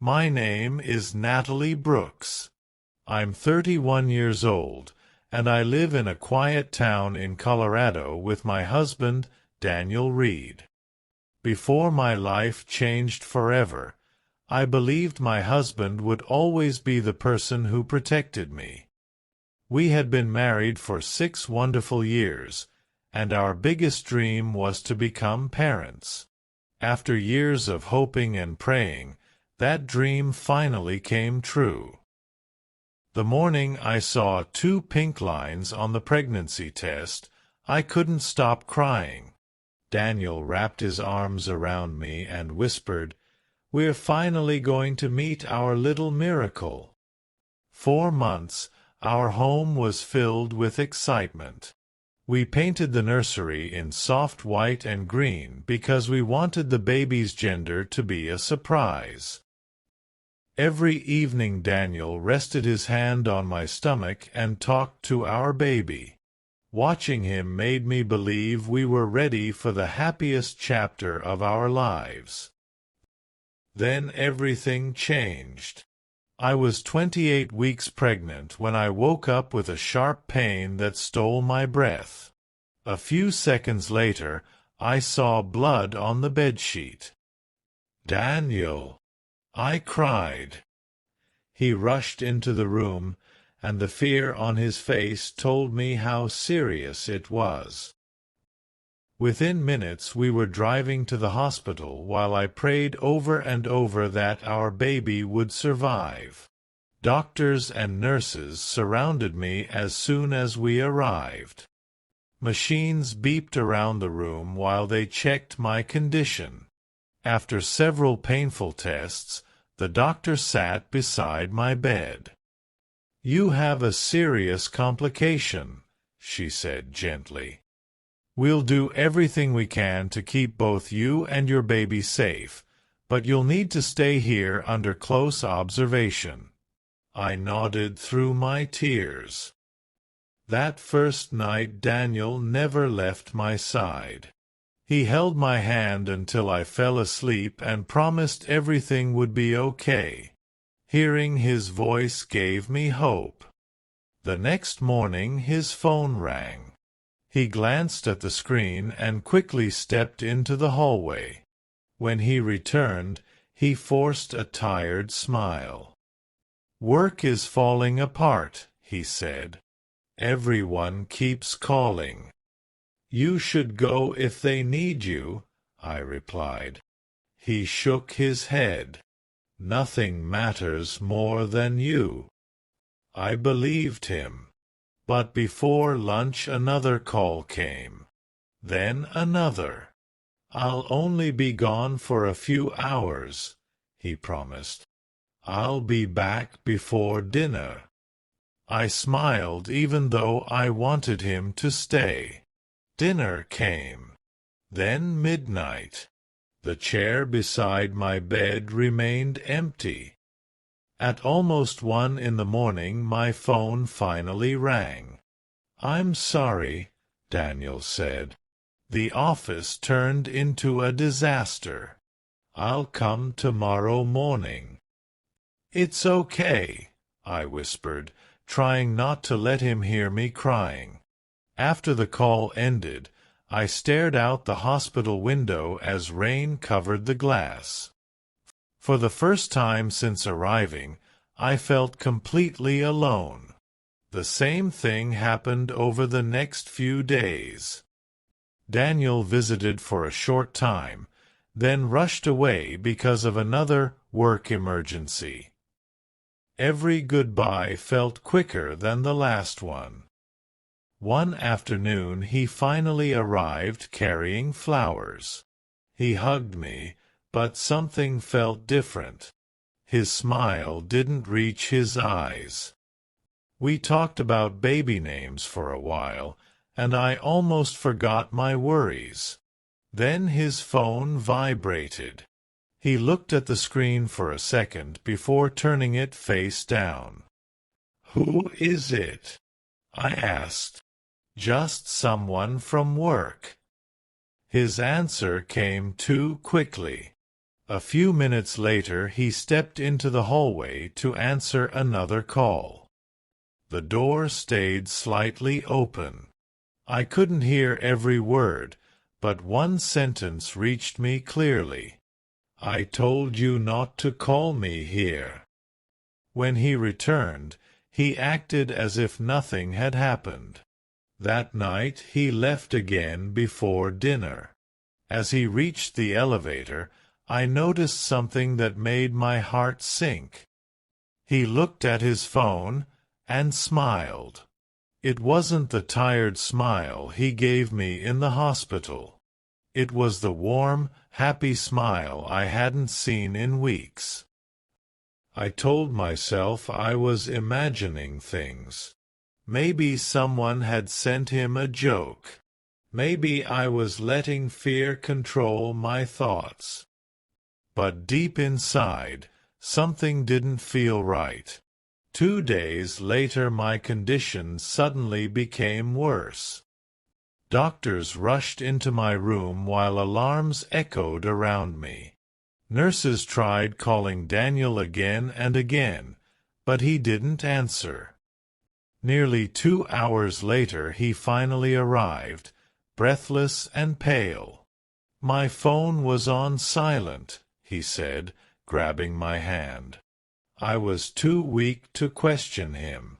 My name is Natalie Brooks. I'm 31 years old, and I live in a quiet town in Colorado with my husband, Daniel Reed. Before my life changed forever, I believed my husband would always be the person who protected me. We had been married for 6 wonderful years, and our biggest dream was to become parents. After years of hoping and praying, that dream finally came true. The morning I saw 2 pink lines on the pregnancy test, I couldn't stop crying. Daniel wrapped his arms around me and whispered, "We're finally going to meet our little miracle." 4 months, our home was filled with excitement. We painted the nursery in soft white and green because we wanted the baby's gender to be a surprise. Every evening Daniel rested his hand on my stomach and talked to our baby. Watching him made me believe we were ready for the happiest chapter of our lives. Then everything changed. I was 28 weeks pregnant when I woke up with a sharp pain that stole my breath. A few seconds later, I saw blood on the bedsheet. "Daniel!" I cried. He rushed into the room, and the fear on his face told me how serious it was. Within minutes we were driving to the hospital while I prayed over and over that our baby would survive. Doctors and nurses surrounded me as soon as we arrived. Machines beeped around the room while they checked my condition. After several painful tests, the doctor sat beside my bed. "You have a serious complication," she said gently. "We'll do everything we can to keep both you and your baby safe, but you'll need to stay here under close observation." I nodded through my tears. That first night Daniel never left my side. He held my hand until I fell asleep and promised everything would be okay. Hearing his voice gave me hope. The next morning his phone rang. He glanced at the screen and quickly stepped into the hallway. When he returned, he forced a tired smile. "Work is falling apart," he said. "Everyone keeps calling." "You should go if they need you," I replied. He shook his head. "Nothing matters more than you." I believed him. But before lunch another call came. Then another. "I'll only be gone for a few hours," he promised. "I'll be back before dinner." I smiled even though I wanted him to stay. Dinner came. Then midnight. The chair beside my bed remained empty. At almost 1 in the morning my phone finally rang. "I'm sorry," Daniel said. "The office turned into a disaster. I'll come tomorrow morning." "It's okay," I whispered, trying not to let him hear me crying. After the call ended, I stared out the hospital window as rain covered the glass. For the first time since arriving, I felt completely alone. The same thing happened over the next few days. Daniel visited for a short time, then rushed away because of another work emergency. Every goodbye felt quicker than the last one. One afternoon he finally arrived carrying flowers. He hugged me, but something felt different. His smile didn't reach his eyes. We talked about baby names for a while, and I almost forgot my worries. Then his phone vibrated. He looked at the screen for a second before turning it face down. "Who is it?" I asked. "Just someone from work." His answer came too quickly. A few minutes later, he stepped into the hallway to answer another call. The door stayed slightly open. I couldn't hear every word, but one sentence reached me clearly. "I told you not to call me here." When he returned, he acted as if nothing had happened. That night he left again before dinner. As he reached the elevator, I noticed something that made my heart sink. He looked at his phone and smiled. It wasn't the tired smile he gave me in the hospital. It was the warm, happy smile I hadn't seen in weeks. I told myself I was imagining things. Maybe someone had sent him a joke. Maybe I was letting fear control my thoughts. But deep inside, something didn't feel right. 2 days later, my condition suddenly became worse. Doctors rushed into my room while alarms echoed around me. Nurses tried calling Daniel again and again, but he didn't answer. Nearly 2 hours later, he finally arrived, breathless and pale. "My phone was on silent," he said, grabbing my hand. I was too weak to question him.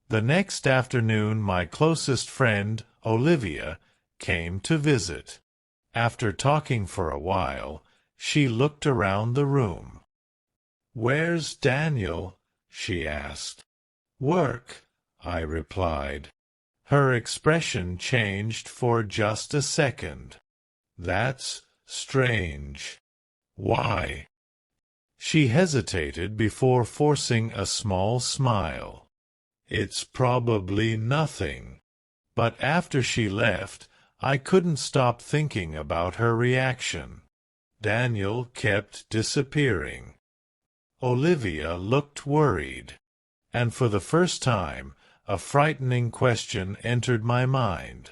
The next afternoon, my closest friend, Olivia, came to visit. After talking for a while, she looked around the room. "Where's Daniel?" she asked. "Work," I replied. Her expression changed for just a second. "That's strange. Why?" She hesitated before forcing a small smile. "It's probably nothing." But after she left, I couldn't stop thinking about her reaction. Daniel kept disappearing. Olivia looked worried. And for the first time, a frightening question entered my mind.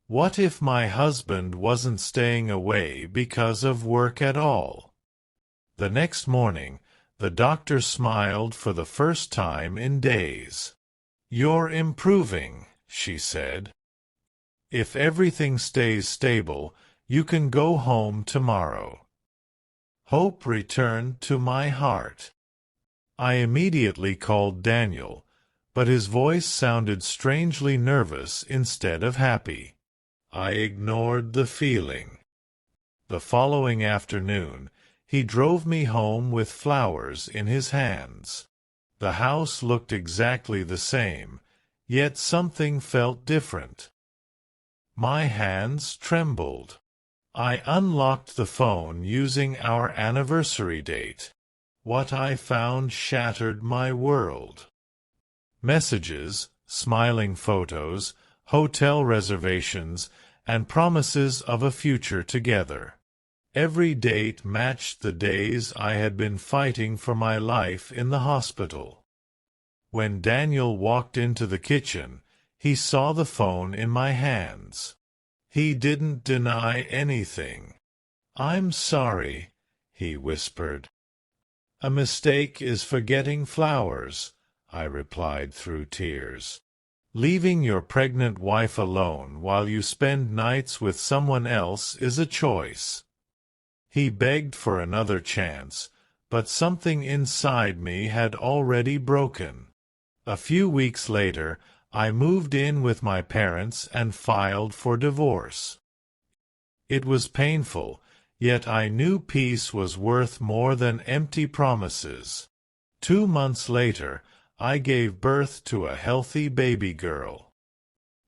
What if my husband wasn't staying away because of work at all? The next morning, the doctor smiled for the first time in days. "You're improving," she said. "If everything stays stable, you can go home tomorrow." Hope returned to my heart. I immediately called Daniel, but his voice sounded strangely nervous instead of happy. I ignored the feeling. The following afternoon, he drove me home with flowers in his hands. The house looked exactly the same, yet something felt different. My hands trembled. I unlocked the phone using our anniversary date. What I found shattered my world. Messages, smiling photos, hotel reservations, and promises of a future together. Every date matched the days I had been fighting for my life in the hospital. When Daniel walked into the kitchen, he saw the phone in my hands. He didn't deny anything. "I'm sorry," he whispered. "A mistake is forgetting flowers," I replied through tears. "Leaving your pregnant wife alone while you spend nights with someone else is a choice." He begged for another chance, but something inside me had already broken. A few weeks later, I moved in with my parents and filed for divorce. It was painful, yet I knew peace was worth more than empty promises. 2 months later, I gave birth to a healthy baby girl.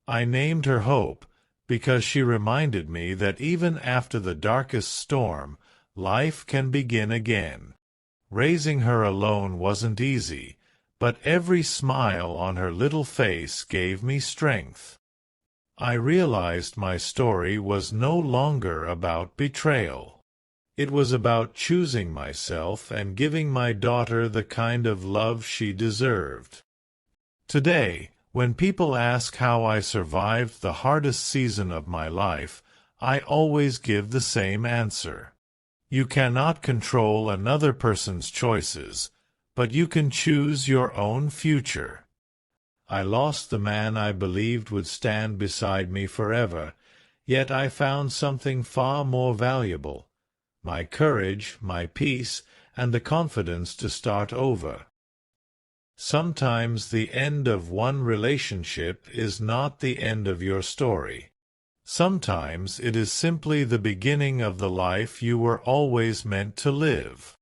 I named her Hope because she reminded me that even after the darkest storm, life can begin again. Raising her alone wasn't easy, but every smile on her little face gave me strength. I realized my story was no longer about betrayal. It was about choosing myself and giving my daughter the kind of love she deserved. Today, when people ask how I survived the hardest season of my life, I always give the same answer. You cannot control another person's choices, but you can choose your own future. I lost the man I believed would stand beside me forever, yet I found something far more valuable: my courage, my peace, and the confidence to start over. Sometimes the end of one relationship is not the end of your story. Sometimes it is simply the beginning of the life you were always meant to live.